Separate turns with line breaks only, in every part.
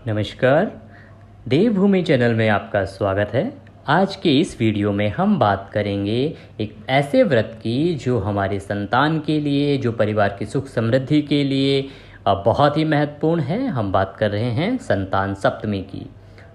नमस्कार। देवभूमि चैनल में आपका स्वागत है। आज के इस वीडियो में हम बात करेंगे एक ऐसे व्रत की जो हमारे संतान के लिए, जो परिवार की सुख समृद्धि के लिए बहुत ही महत्वपूर्ण है। हम बात कर रहे हैं संतान सप्तमी की।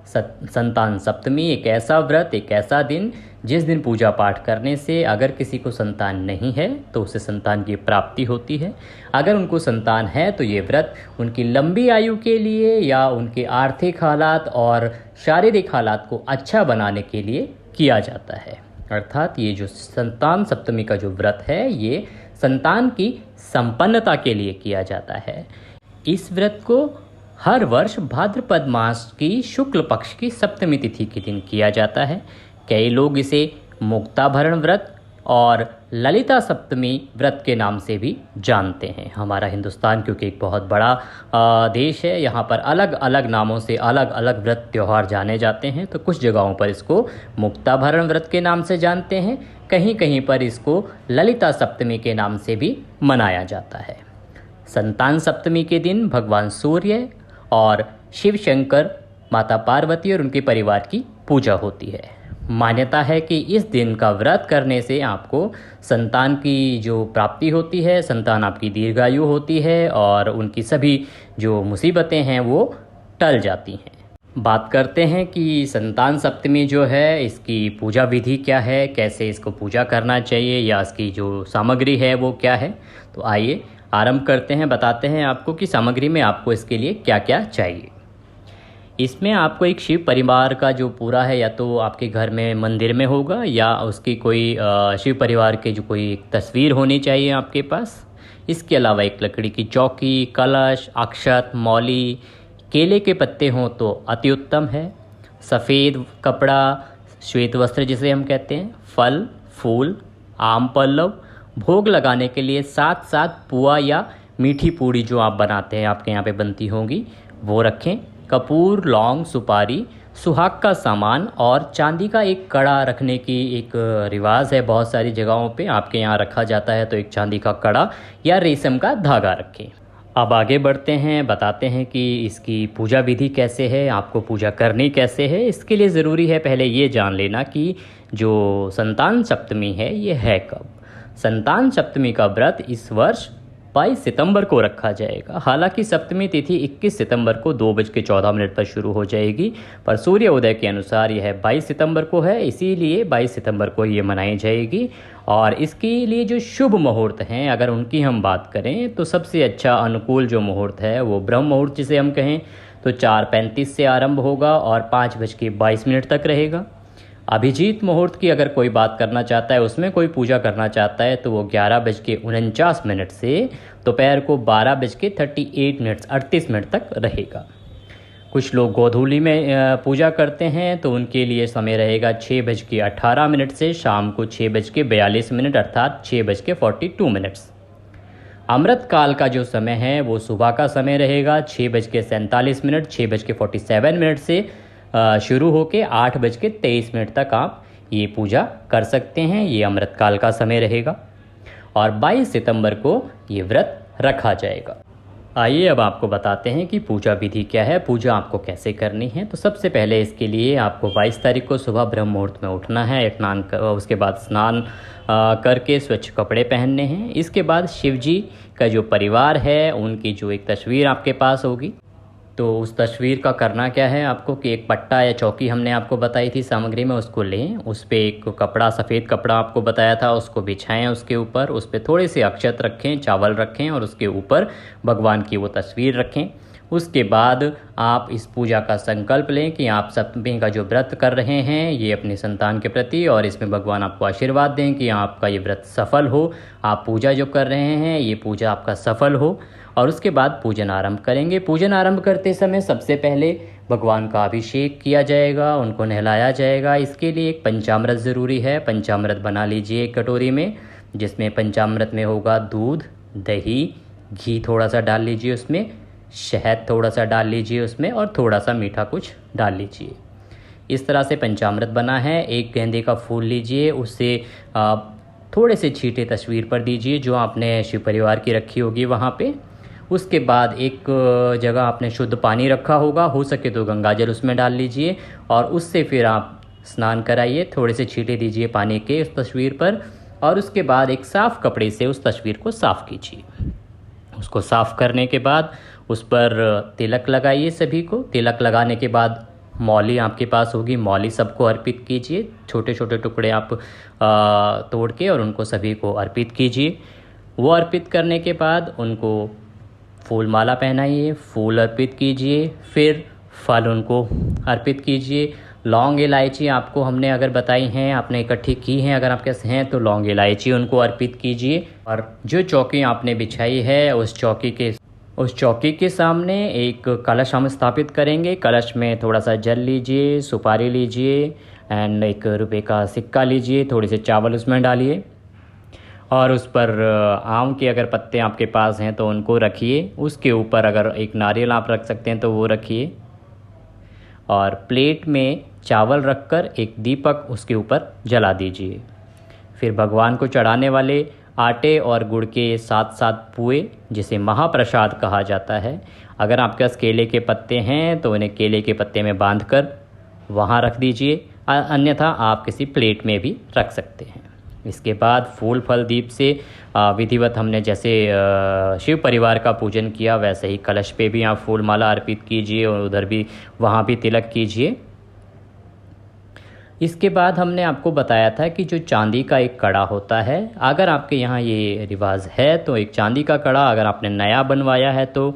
संतान सप्तमी एक ऐसा व्रत, एक ऐसा दिन जिस दिन पूजा पाठ करने से अगर किसी को संतान नहीं है तो उसे संतान की प्राप्ति होती है। अगर उनको संतान है तो ये व्रत उनकी लंबी आयु के लिए या उनके आर्थिक हालात और शारीरिक हालात को अच्छा बनाने के लिए किया जाता है। अर्थात ये जो संतान सप्तमी का जो व्रत है ये संतान की संपन्नता के लिए किया जाता है। इस व्रत को हर वर्ष भाद्रपद मास की शुक्ल पक्ष की सप्तमी तिथि के दिन किया जाता है। कई लोग इसे मुक्ताभरण व्रत और ललिता सप्तमी व्रत के नाम से भी जानते हैं। हमारा हिंदुस्तान क्योंकि एक बहुत बड़ा देश है, यहाँ पर अलग अलग नामों से अलग अलग व्रत त्यौहार जाने जाते हैं। तो कुछ जगहों पर इसको मुक्ताभरण व्रत के नाम से जानते हैं, कहीं कहीं पर इसको ललिता सप्तमी के नाम से भी मनाया जाता है। संतान सप्तमी के दिन भगवान सूर्य और शिव शंकर, माता पार्वती और उनके परिवार की पूजा होती है। मान्यता है कि इस दिन का व्रत करने से आपको संतान की जो प्राप्ति होती है, संतान आपकी दीर्घायु होती है और उनकी सभी जो मुसीबतें हैं वो टल जाती हैं। बात करते हैं कि संतान सप्तमी जो है इसकी पूजा विधि क्या है, कैसे इसको पूजा करना चाहिए या इसकी जो सामग्री है वो क्या है। तो आइए आरंभ करते हैं, बताते हैं आपको कि सामग्री में आपको इसके लिए क्या क्या चाहिए। इसमें आपको एक शिव परिवार का जो पूरा है, या तो आपके घर में मंदिर में होगा या उसकी कोई शिव परिवार के जो कोई एक तस्वीर होनी चाहिए आपके पास। इसके अलावा एक लकड़ी की चौकी, कलश, अक्षत, मौली, केले के पत्ते हों तो अति उत्तम है। सफ़ेद कपड़ा, श्वेत वस्त्र जिसे हम कहते हैं, फल, फूल, आम पल्लव, भोग लगाने के लिए 7 पुआ या मीठी पूड़ी जो आप बनाते हैं, आपके यहाँ पे बनती होंगी, वो रखें। कपूर, लौंग, सुपारी, सुहाग का सामान और चांदी का एक कड़ा रखने की एक रिवाज है बहुत सारी जगहों पे। आपके यहाँ रखा जाता है तो एक चांदी का कड़ा या रेशम का धागा रखें। अब आगे बढ़ते हैं, बताते हैं कि इसकी पूजा विधि कैसे है, आपको पूजा करनी कैसे है। इसके लिए ज़रूरी है पहले ये जान लेना कि जो संतान सप्तमी है ये है कब। संतान सप्तमी का व्रत इस वर्ष 22 सितंबर को रखा जाएगा। हालांकि सप्तमी तिथि 21 सितंबर को 2:14 पर शुरू हो जाएगी, पर सूर्य उदय के अनुसार यह 22 सितंबर को है, इसीलिए 22 सितंबर को ये मनाई जाएगी। और इसके लिए जो शुभ मुहूर्त हैं, अगर उनकी हम बात करें तो सबसे अच्छा अनुकूल जो मुहूर्त है वो ब्रह्म मुहूर्त जिसे हम कहें तो 4:35 से आरंभ होगा और 5:22 तक रहेगा। अभिजीत मुहूर्त की अगर कोई बात करना चाहता है, उसमें कोई पूजा करना चाहता है तो वो 11:49 से दोपहर को 12:38 तक रहेगा। कुछ लोग गोधूली में पूजा करते हैं तो उनके लिए समय रहेगा 6:18 से शाम को 6:42 अर्थात 6:42। अमृत काल का जो समय है वो सुबह का समय रहेगा 6:47, 6:47 से शुरू होके 8:23 तक आप ये पूजा कर सकते हैं। ये अमृत काल का समय रहेगा और 22 सितंबर को ये व्रत रखा जाएगा। आइए अब आपको बताते हैं कि पूजा विधि क्या है, पूजा आपको कैसे करनी है। तो सबसे पहले इसके लिए आपको 22 तारीख को सुबह ब्रह्म मुहूर्त में उठना है, उसके बाद स्नान करके स्वच्छ कपड़े पहनने हैं। इसके बाद शिव जी का जो परिवार है उनकी जो एक तस्वीर आपके पास होगी, तो उस तस्वीर का करना क्या है आपको कि एक पट्टा या चौकी हमने आपको बताई थी सामग्री में, उसको लें, उस पर एक कपड़ा, सफ़ेद कपड़ा आपको बताया था, उसको बिछाएं। उसके ऊपर उस पर थोड़े से अक्षत रखें, चावल रखें और उसके ऊपर भगवान की वो तस्वीर रखें। उसके बाद आप इस पूजा का संकल्प लें कि आप सप्तमी का जो व्रत कर रहे हैं ये अपने संतान के प्रति, और इसमें भगवान आपको आशीर्वाद दें कि आपका ये व्रत सफल हो, आप पूजा जो कर रहे हैं ये पूजा आपका सफल हो। और उसके बाद पूजन आरंभ करेंगे। पूजन आरंभ करते समय सबसे पहले भगवान का अभिषेक किया जाएगा, उनको नहलाया जाएगा। इसके लिए एक पंचामृत ज़रूरी है। पंचामृत बना लीजिए एक कटोरी में, जिसमें पंचामृत में होगा दूध, दही, घी थोड़ा सा डाल लीजिए उसमें, शहद थोड़ा सा डाल लीजिए उसमें और थोड़ा सा मीठा कुछ डाल लीजिए। इस तरह से पंचामृत बना है। एक गेंदे का फूल लीजिए, उससे थोड़े से छींटे तस्वीर पर दीजिए जो आपने शिव परिवार की रखी होगी वहाँ पे। उसके बाद एक जगह आपने शुद्ध पानी रखा होगा, हो सके तो गंगाजल उसमें डाल लीजिए और उससे फिर आप स्नान कराइए। थोड़े से छींटे दीजिए पानी के उस तस्वीर पर और उसके बाद एक साफ़ कपड़े से उस तस्वीर को साफ़ कीजिए। उसको साफ़ करने के बाद उस पर तिलक लगाइए सभी को। तिलक लगाने के बाद मौली आपके पास होगी, मौली सबको अर्पित कीजिए। छोटे छोटे टुकड़े आप तोड़ के और उनको सभी को अर्पित कीजिए। वो अर्पित करने के बाद उनको फूल माला पहनाइए, फूल अर्पित कीजिए, फिर फल उनको अर्पित कीजिए। लौंग इलायची आपको हमने अगर बताई हैं, आपने इकट्ठी की हैं, अगर आपके पास हैं तो लौंग इलायची उनको अर्पित कीजिए। और जो चौकी आपने बिछाई है उस चौकी के सामने एक कलश हम स्थापित करेंगे। कलश में थोड़ा सा जल लीजिए, सुपारी लीजिए एंड 1 रुपये का सिक्का लीजिए, थोड़े से चावल उसमें डालिए और उस पर आम के अगर पत्ते आपके पास हैं तो उनको रखिए। उसके ऊपर अगर एक नारियल आप रख सकते हैं तो वो रखिए और प्लेट में चावल रखकर एक दीपक उसके ऊपर जला दीजिए। फिर भगवान को चढ़ाने वाले आटे और गुड़ के 7 पुए, जिसे महाप्रसाद कहा जाता है, अगर आपके पास केले के पत्ते हैं तो उन्हें केले के पत्ते में बांधकर वहाँ रख दीजिए, अन्यथा आप किसी प्लेट में भी रख सकते हैं। इसके बाद फूल फल दीप से विधिवत हमने जैसे शिव परिवार का पूजन किया वैसे ही कलश पे भी आप फूल माला अर्पित कीजिए और उधर भी वहाँ भी तिलक कीजिए। इसके बाद हमने आपको बताया था कि जो चांदी का एक कड़ा होता है, अगर आपके यहाँ ये रिवाज है तो एक चांदी का कड़ा, अगर आपने नया बनवाया है तो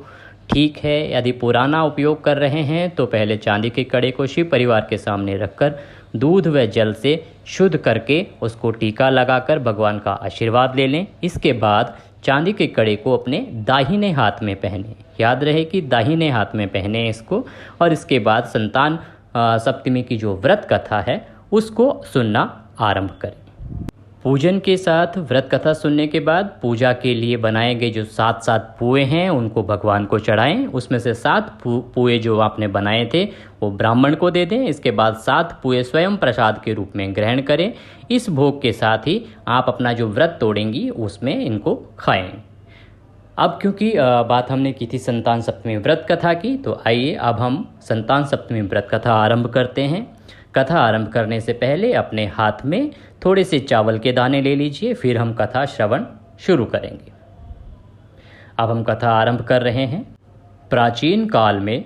ठीक है, यदि पुराना उपयोग कर रहे हैं तो पहले चांदी के कड़े को शिव परिवार के सामने रखकर दूध व जल से शुद्ध करके उसको टीका लगाकर भगवान का आशीर्वाद ले लें। इसके बाद चांदी के कड़े को अपने दाहिने हाथ में पहने, याद रहे कि दाहिने हाथ में पहने इसको। और इसके बाद संतान सप्तमी की जो व्रत कथा है उसको सुनना आरंभ करें। पूजन के साथ व्रत कथा सुनने के बाद पूजा के लिए बनाए गए जो 7 पुए हैं उनको भगवान को चढ़ाएं। उसमें से 7 पुए जो आपने बनाए थे वो ब्राह्मण को दे दें। इसके बाद 7 पुए स्वयं प्रसाद के रूप में ग्रहण करें। इस भोग के साथ ही आप अपना जो व्रत तोड़ेंगी उसमें इनको खाएं। अब क्योंकि बात हमने की थी संतान सप्तमी व्रत कथा की, तो आइए अब हम संतान सप्तमी व्रत कथा आरंभ करते हैं। कथा आरंभ करने से पहले अपने हाथ में थोड़े से चावल के दाने ले लीजिए, फिर हम कथा श्रवण शुरू करेंगे। अब हम कथा आरंभ कर रहे हैं। प्राचीन काल में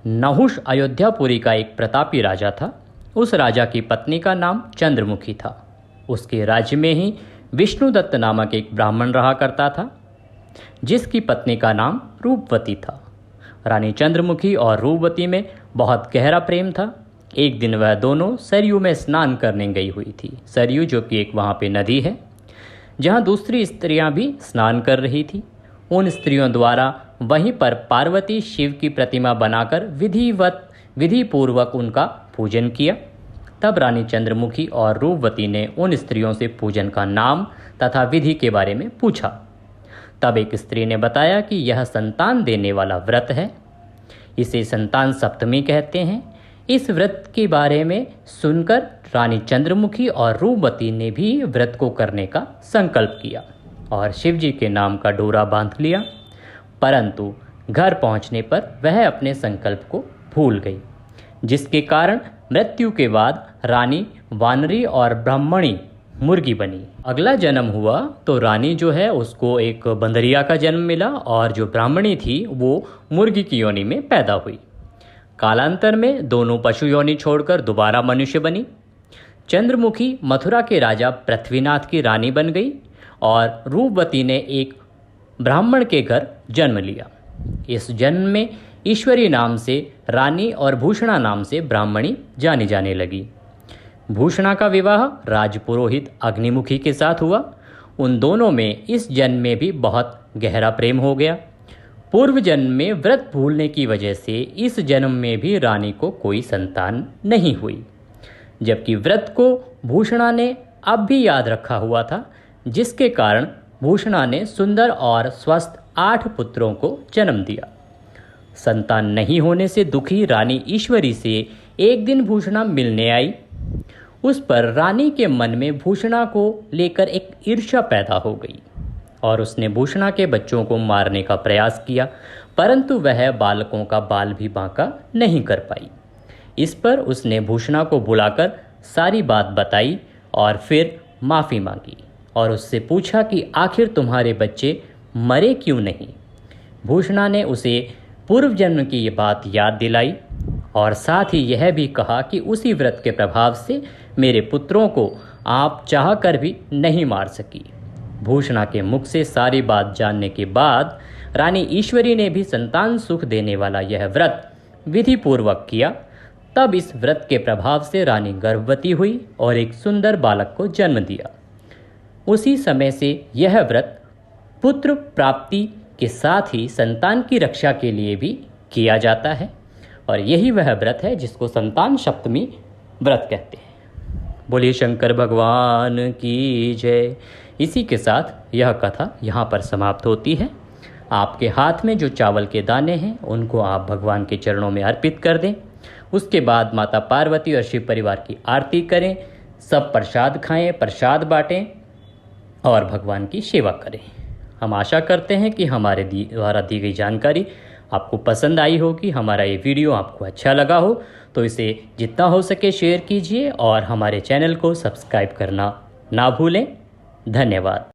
नहुष अयोध्यापुरी का एक प्रतापी राजा था। उस राजा की पत्नी का नाम चंद्रमुखी था। उसके राज्य में ही विष्णुदत्त नामक एक ब्राह्मण रहा करता था, जिसकी पत्नी का नाम रूपवती था। रानी चंद्रमुखी और रूपवती में बहुत गहरा प्रेम था। एक दिन वह दोनों सरयू में स्नान करने गई हुई थी। सरयू जो कि एक वहाँ पे नदी है जहाँ दूसरी स्त्रियाँ भी स्नान कर रही थी। उन स्त्रियों द्वारा वहीं पर पार्वती शिव की प्रतिमा बनाकर विधिपूर्वक उनका पूजन किया। तब रानी चंद्रमुखी और रूपवती ने उन स्त्रियों से पूजन का नाम तथा विधि के बारे में पूछा। तब एक स्त्री ने बताया कि यह संतान देने वाला व्रत है, इसे संतान सप्तमी कहते हैं। इस व्रत के बारे में सुनकर रानी चंद्रमुखी और रूपवती ने भी व्रत को करने का संकल्प किया और शिव जी के नाम का डोरा बांध लिया। परंतु घर पहुंचने पर वह अपने संकल्प को भूल गई, जिसके कारण मृत्यु के बाद रानी वानरी और ब्राह्मणी मुर्गी बनी। अगला जन्म हुआ तो रानी जो है उसको एक बंदरिया का जन्म मिला और जो ब्राह्मणी थी वो मुर्गी की योनि में पैदा हुई। कालांतर में दोनों पशु योनि छोड़कर दोबारा मनुष्य बनी। चंद्रमुखी मथुरा के राजा पृथ्वीनाथ की रानी बन गई और रूपवती ने एक ब्राह्मण के घर जन्म लिया। इस जन्म में ईश्वरी नाम से रानी और भूषणा नाम से ब्राह्मणी जानी जाने लगी। भूषणा का विवाह राजपुरोहित अग्निमुखी के साथ हुआ। उन दोनों में इस जन्म में भी बहुत गहरा प्रेम हो गया। पूर्व जन्म में व्रत भूलने की वजह से इस जन्म में भी रानी को कोई संतान नहीं हुई, जबकि व्रत को भूषणा ने अब भी याद रखा हुआ था, जिसके कारण भूषणा ने सुंदर और स्वस्थ 8 पुत्रों को जन्म दिया। संतान नहीं होने से दुखी रानी ईश्वरी से एक दिन भूषणा मिलने आई। उस पर रानी के मन में भूषणा को लेकर एक ईर्ष्या पैदा हो गई और उसने भूषणा के बच्चों को मारने का प्रयास किया, परंतु वह बालकों का बाल भी बांका नहीं कर पाई। इस पर उसने भूषणा को बुलाकर सारी बात बताई और फिर माफ़ी मांगी और उससे पूछा कि आखिर तुम्हारे बच्चे मरे क्यों नहीं। भूषणा ने उसे पूर्व जन्म की ये बात याद दिलाई और साथ ही यह भी कहा कि उसी व्रत के प्रभाव से मेरे पुत्रों को आप चाह कर भी नहीं मार सकी। भूषणा के मुख से सारी बात जानने के बाद रानी ईश्वरी ने भी संतान सुख देने वाला यह व्रत विधि पूर्वक किया। तब इस व्रत के प्रभाव से रानी गर्भवती हुई और एक सुंदर बालक को जन्म दिया। उसी समय से यह व्रत पुत्र प्राप्ति के साथ ही संतान की रक्षा के लिए भी किया जाता है और यही वह व्रत है जिसको संतान सप्तमी व्रत कहते हैं। बोलिए शंकर भगवान की जय। इसी के साथ यह कथा यहाँ पर समाप्त होती है। आपके हाथ में जो चावल के दाने हैं उनको आप भगवान के चरणों में अर्पित कर दें। उसके बाद माता पार्वती और शिव परिवार की आरती करें, सब प्रसाद खाएं, प्रसाद बांटें और भगवान की सेवा करें। हम आशा करते हैं कि हमारे द्वारा दी गई जानकारी आपको पसंद आई होगी। हमारा ये वीडियो आपको अच्छा लगा हो तो इसे जितना हो सके शेयर कीजिए और हमारे चैनल को सब्सक्राइब करना ना भूलें। धन्यवाद।